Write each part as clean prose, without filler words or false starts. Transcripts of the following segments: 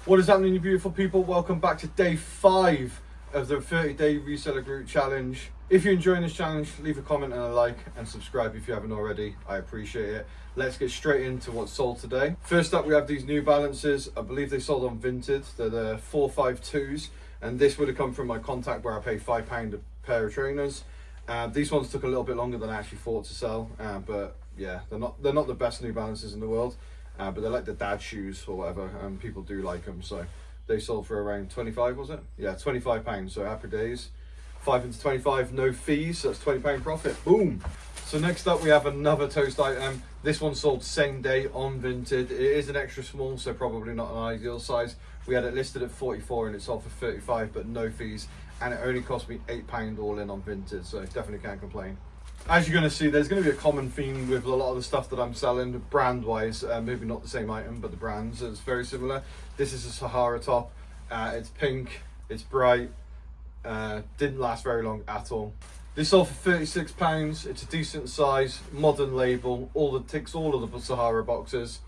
What is happening, you beautiful people? Welcome back to day 5 of the 30-day reseller group challenge. If you're enjoying this challenge, leave a comment and a like, and subscribe if you haven't already. I appreciate it. Let's get straight into what's sold today. First up, we have these New Balances. I believe they sold on Vinted. They're the 452s, and this would have come from my contact where I paid £5 a pair of trainers. These ones took a little bit longer than I actually thought to sell, but yeah, they're not the best New Balances in the world. But they're like the dad shoes or whatever, and people do like them. So they sold for around 25, was it? Yeah, £25. So happy days. 5 into 25, no fees. So that's £20 profit. Boom. So next up, we have another toast item. This one sold same day on Vinted. It is an extra small, so probably not an ideal size. We had it listed at 44 and it sold for 35, but no fees. And it only cost me £8 all in on Vinted, so definitely can't complain. As you're going to see, there's going to be a common theme with a lot of the stuff that I'm selling, brand-wise. Maybe not the same item, but the brands is very similar. This is a Sahara top. It's pink, it's bright, didn't last very long at all. This sold for £36. It's a decent size, modern label, ticks all of the Sahara boxes.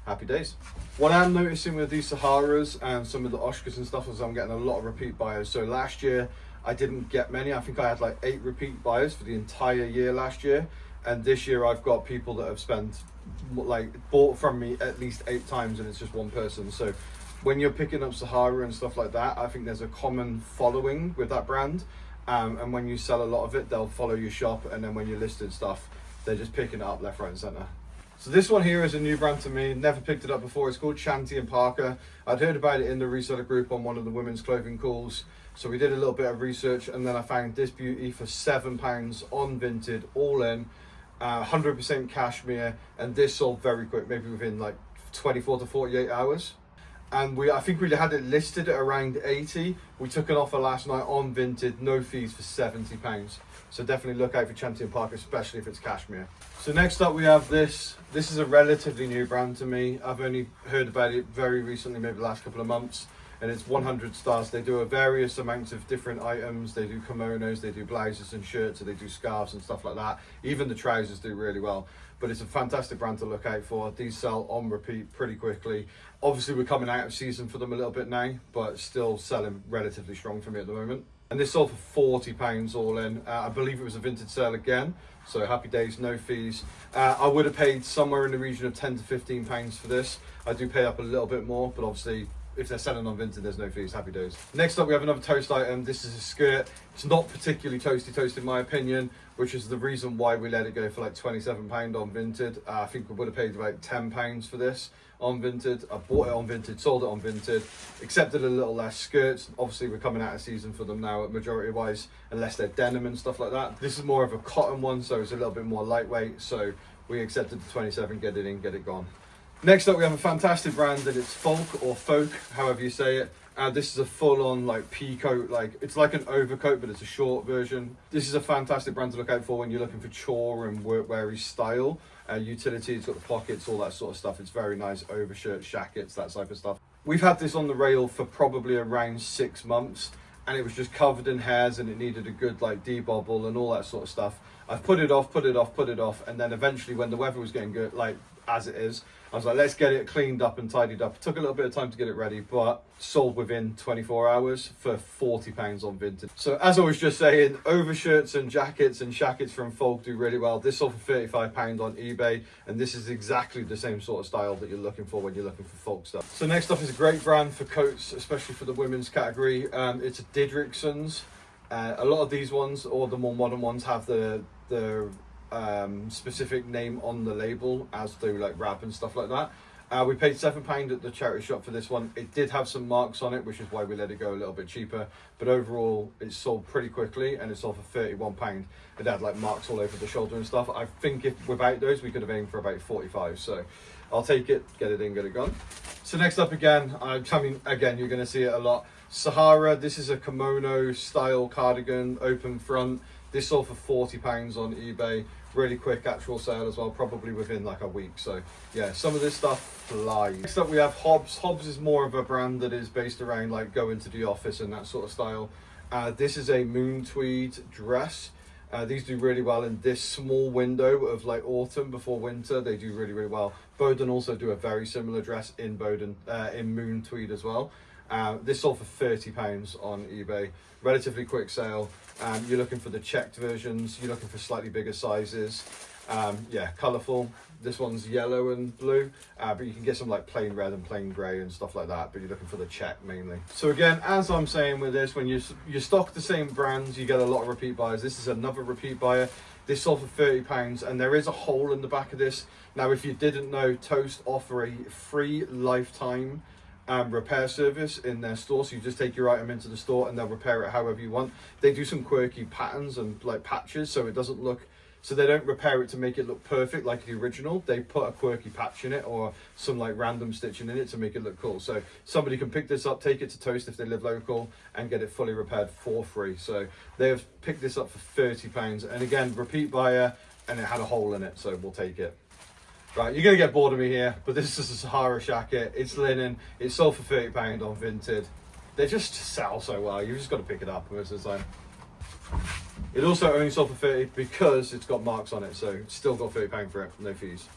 Happy days. What I'm noticing with these Saharas and some of the Oshkas and stuff is I'm getting a lot of repeat buyers. So last year, I didn't get many. I think I had like 8 repeat buyers for the entire year last year, and this year I've got people that have bought from me at least 8 times, and it's just one person. So when you're picking up Sahara and stuff like that, I think there's a common following with that brand, and when you sell a lot of it, they'll follow your shop, and then when you're listed stuff, they're just picking it up left, right and center. So this one here is a new brand to me, never picked it up before. It's called Shanti and Parker. I'd heard about it in the reseller group on one of the women's clothing calls. So we did a little bit of research, and then I found this beauty for £7 on Vinted, all in, 100% cashmere, and this sold very quick, maybe within like 24 to 48 hours. And I think we had it listed at around 80. We took an offer last night on Vinted, no fees, for £70. So definitely look out for Shanti and Parker, especially if it's cashmere. So next up we have this. This is a relatively new brand to me. I've only heard about it very recently, maybe the last couple of months. And it's 100 stars. They do a various amounts of different items. They do kimonos, they do blouses and shirts, and they do scarves and stuff like that. Even the trousers do really well. But it's a fantastic brand to look out for. These sell on repeat pretty quickly. Obviously, we're coming out of season for them a little bit now, but still selling relatively strong for me at the moment. And this sold for £40 all in. I believe it was a Vinted sale again. So happy days, no fees. I would have paid somewhere in the region of £10 to £15 for this. I do pay up a little bit more, but obviously, if they're selling on Vinted, there's no fees. Happy days. Next up, we have another toast item. This is a skirt. It's not particularly toasty in my opinion, which is the reason why we let it go for like £27 on Vinted. I think we would have paid about £10 for this on Vinted. I bought it on Vinted, sold it on Vinted, accepted a little less. Skirts, obviously we're coming out of season for them now, majority wise, unless they're denim and stuff like that. This is more of a cotton one, so it's a little bit more lightweight. So we accepted the 27, get it in, get it gone. Next up, we have a fantastic brand, and it's Folk or Folk, however you say it. This is a full-on like pea coat, it's like an overcoat, but it's a short version. This is a fantastic brand to look out for when you're looking for chore and workweary style. Utility, it's got the pockets, all that sort of stuff. It's very nice, overshirts, jackets, that type of stuff. We've had this on the rail for probably around 6 months, and it was just covered in hairs, and it needed a good like debobble and all that sort of stuff. I've put it off, and then eventually when the weather was getting good, like as it is, I was like, let's get it cleaned up and tidied up. It took a little bit of time to get it ready, but sold within 24 hours for £40 on Vinted. So as I was just saying, overshirts and jackets and shackets from Folk do really well. This sold for £35 on eBay, and this is exactly the same sort of style that you're looking for when you're looking for Folk stuff. So next up is a great brand for coats, especially for the women's category. It's a Didrikson's. A lot of these ones, or the more modern ones, have the specific name on the label, as do like wrap and stuff like that. We paid £7 at the charity shop for this one. It did have some marks on it, which is why we let it go a little bit cheaper, but overall it sold pretty quickly, and it sold for £31. It had like marks all over the shoulder and stuff. I think if without those we could have aimed for about 45, so I'll take it, get it in, get it gone. So next up, again, again you're going to see it a lot, Sahara. This is a kimono style cardigan, open front. This sold for £40 on eBay. Really quick actual sale as well, probably within like a week. So yeah, some of this stuff flies. Next up we have Hobbs. Hobbs is more of a brand that is based around like going to the office and that sort of style. This is a moon tweed dress. These do really well in this small window of like autumn before winter. They do really, really well. Bowden also do a very similar dress in Bowden, in moon tweed as well. This sold for £30 on eBay. Relatively quick sale. You're looking for the checked versions. You're looking for slightly bigger sizes. Yeah, colourful. This one's yellow and blue, but you can get some like plain red and plain grey and stuff like that, but you're looking for the check mainly. So again, as I'm saying with this, when you stock the same brands, you get a lot of repeat buyers. This is another repeat buyer. This sold for £30, and there is a hole in the back of this. Now, if you didn't know, Toast offer a free lifetime repair service in their store. So you just take your item into the store and they'll repair it however you want. They do some quirky patterns and like patches, so it doesn't look, so they don't repair it to make it look perfect like the original. They put a quirky patch in it or some like random stitching in it to make it look cool. So somebody can pick this up, take it to Toast if they live local, and get it fully repaired for free. So they have picked this up for £30, and again, repeat buyer, and it had a hole in it, so we'll take it. Right, you're gonna get bored of me here, but this is a Sahara jacket. It's linen. It's sold for £30 on Vinted. They just sell so well. You've just got to pick it up most of the time. It also only sold for 30 because it's got marks on it, so it's still got £30 for it, no fees.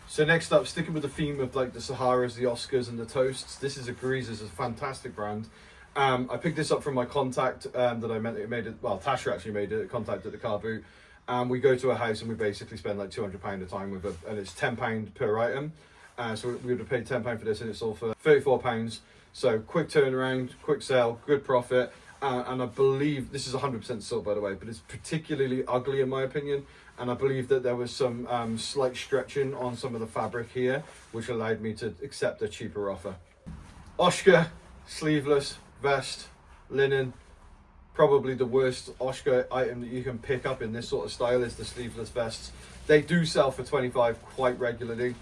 So next up, sticking with the theme of like the Saharas, the Oscars, and the Toasts, this is a Greaser's, a fantastic brand. I picked this up from my contact that I made it. Well, Tasha actually made it. Contact at the car boot. We go to a house and we basically spend like £200 a time with it, and it's £10 per item. So we would have paid £10 for this, and it's sold for £34. So quick turnaround, quick sale, good profit. And I believe this is 100% silk, by the way, but it's particularly ugly in my opinion. And I believe that there was some slight stretching on some of the fabric here, which allowed me to accept a cheaper offer. Oscar sleeveless vest, linen. Probably the worst Oscar item that you can pick up in this sort of style is the sleeveless vests. They do sell for 25 quite regularly,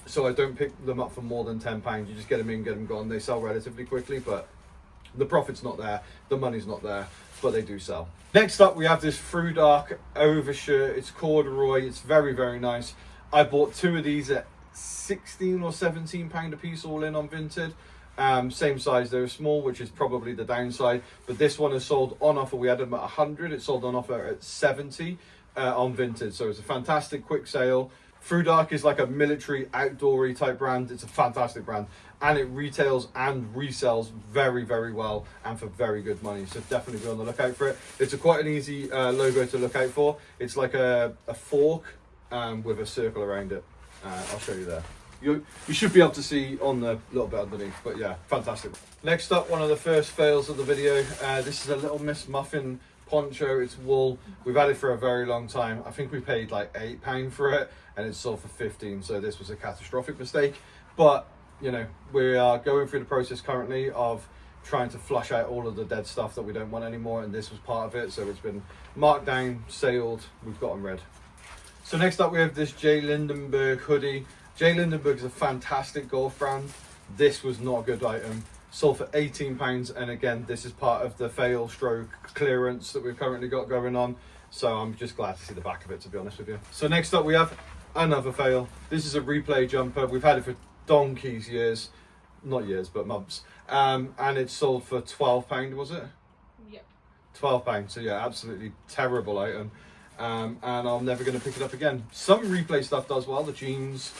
so I don't pick them up for more than £10. You just get them in, get them gone. They sell relatively quickly, but the profit's not there, the money's not there, but they do sell. Next up, we have this Through Dark overshirt. It's corduroy. It's very, very nice. I bought two of these at £16 or £17 a piece, all in on Vinted. Same size, they're small, which is probably the downside, but this one is sold on offer. We had them at 100, it's sold on offer at 70 on Vinted, so it's a fantastic quick sale. Through Dark is like a military outdoory type brand. It's a fantastic brand, and it retails and resells very, very well and for very good money, so definitely be on the lookout for it. It's quite an easy logo to look out for. It's like a fork with a circle around it. I'll show you there. You should be able to see on the little bit underneath, but yeah, fantastic. Next up, one of the first fails of the video. This is a Little Miss Muffin poncho. It's wool. We've had it for a very long time. I think we paid like £8 for it, and it's sold for 15. So this was a catastrophic mistake. But you know, we are going through the process currently of trying to flush out all of the dead stuff that we don't want anymore, and this was part of it. So it's been marked down, sealed. We've got them red. So next up, we have this J. Lindenberg hoodie. J. Lindenberg is a fantastic golf brand. This was not a good item. Sold for £18, and again, this is part of the fail stroke clearance that we've currently got going on. So I'm just glad to see the back of it, to be honest with you. So next up, we have another fail. This is a replay jumper. We've had it for donkey's years. Not years, but months. And it's sold for £12, was it? Yep. £12, so yeah, absolutely terrible item. And I'm never going to pick it up again. Some replay stuff does well, the jeans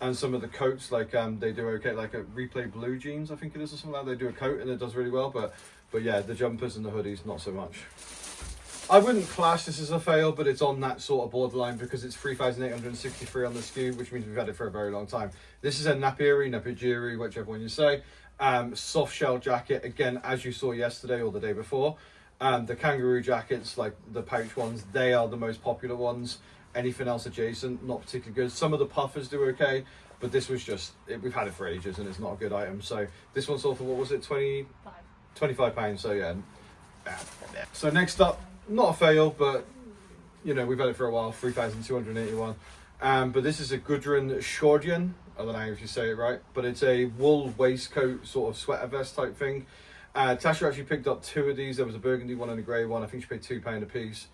and some of the coats, like they do okay, like a replay blue jeans, I think it is, or something like that. They do a coat and it does really well, but yeah, the jumpers and the hoodies, not so much. I wouldn't class this as a fail, but it's on that sort of borderline because it's 3,863 on the SKU, which means we've had it for a very long time. This is a Napiri, whichever one you say. Soft shell jacket, again, as you saw yesterday or the day before. The kangaroo jackets, like the pouch ones, they are the most popular ones. Anything else adjacent, not particularly good. Some of the puffers do okay, but this was just, we've had it for ages and it's not a good item. So this one sold for, what was it, £25, so yeah. So next up, not a fail, but you know, we've had it for a while, 3,281. But this is a Gudrun Shordian, I don't know if you say it right, but it's a wool waistcoat, sort of sweater vest type thing. Tasha actually picked up two of these. There was a burgundy one and a grey one. I think she paid £2 a piece.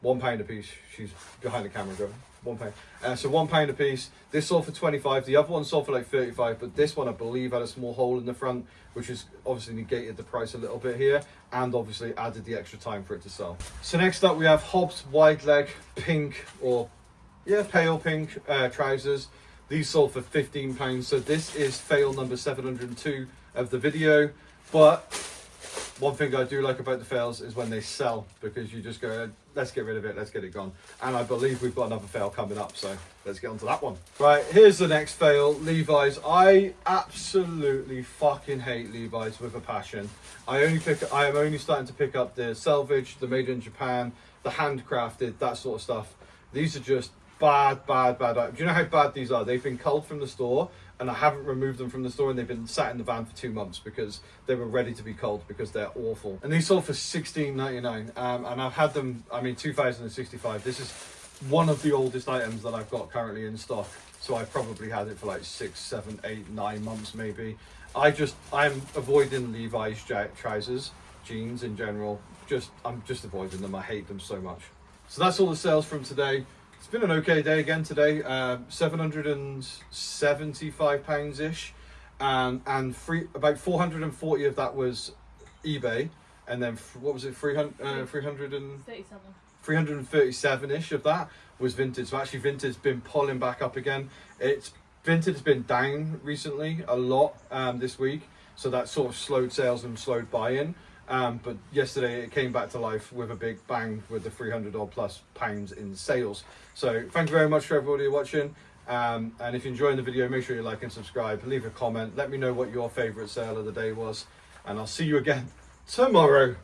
£1 a piece. She's behind the camera going, £1. So £1 a piece. This sold for 25. The other one sold for like 35, but this one I believe had a small hole in the front, which has obviously negated the price a little bit here, and obviously added the extra time for it to sell. So next up we have Hobbs wide leg pink, or yeah, pale pink trousers. These sold for £15. So this is fail number 702 of the video, but one thing I do like about the fails is when they sell, because you just go, let's get rid of it, let's get it gone. And I believe we've got another fail coming up, so let's get on to that one. Right, here's the next fail, Levi's. I absolutely fucking hate Levi's with a passion. I am only starting to pick up the selvage, the made in Japan, the handcrafted, that sort of stuff. These are just bad. Do you know how bad these are? They've been culled from the store, and I haven't removed them from the store, and they've been sat in the van for 2 months because they were ready to be culled because they're awful. And these sold for $16.99, and I've had them, 2065. This is one of the oldest items that I've got currently in stock, so I've probably had it for like 6, 7, 8, 9 months maybe. I'm avoiding Levi's trousers, jeans in general. I'm just avoiding them. I hate them so much. So that's all the sales from today. It's been an okay day again today. £775-ish, and about 440 of that was eBay, and then what was it, 337-ish of that was Vinted. So actually Vinted's been pulling back up again. Vinted has been down recently a lot this week, so that sort of slowed sales and slowed buy-in. But yesterday it came back to life with a big bang with the 300 odd plus pounds in sales. So thank you very much for everybody watching. And if you're enjoying the video, make sure you like and subscribe, leave a comment, let me know what your favourite sale of the day was, and I'll see you again tomorrow.